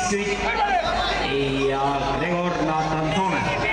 Kütt ja Gregor Nathan Soome.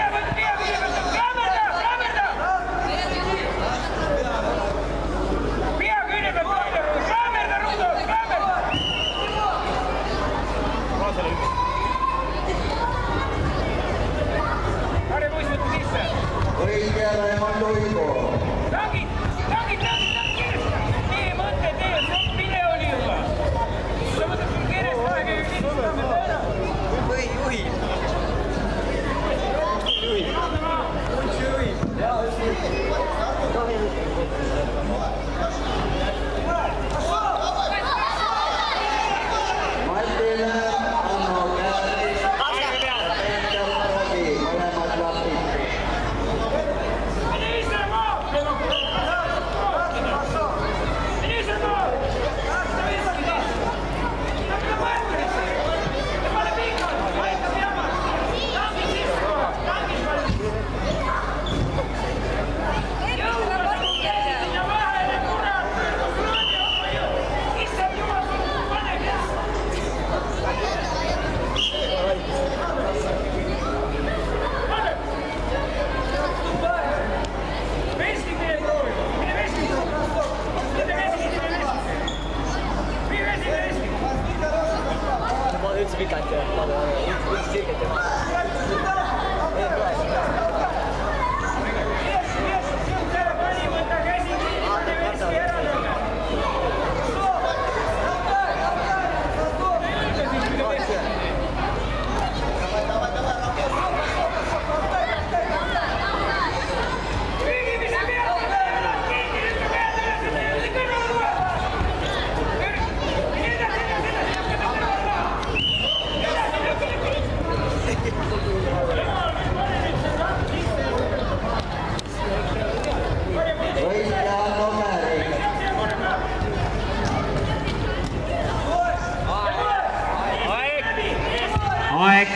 Aeg.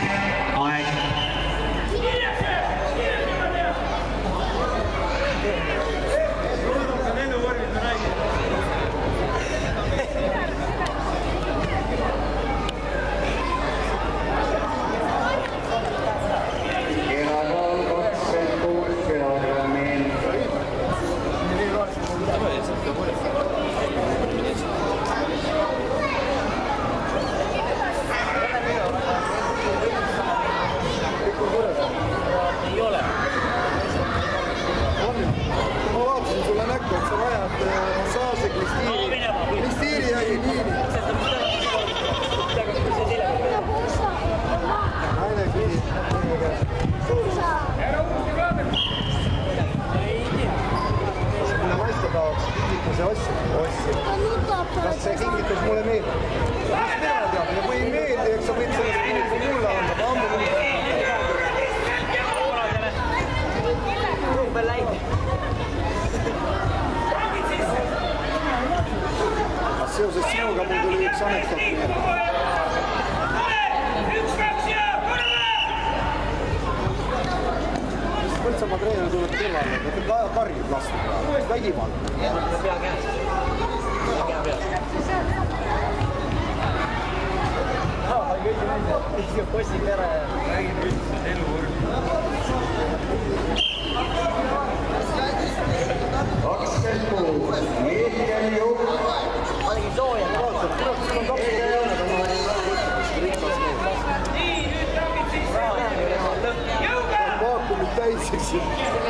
Kas see kingitus mulle meeldib? Mis mina teab? Ja kui ei meeldi, eks sa võid sellest kinnitu mulle anda, aga ammu Kas seoses sinuga mul tuli üks anekdoot meelde? Põltsamaa treener tuleb kõrvale, ta teeb karjub lasta. Vägivald. Pea käes. Posti pere räägib üldse eluvormi. 26. Mihkel Jupp. Ma tegin sooja. Vaakumid täis, eks ju.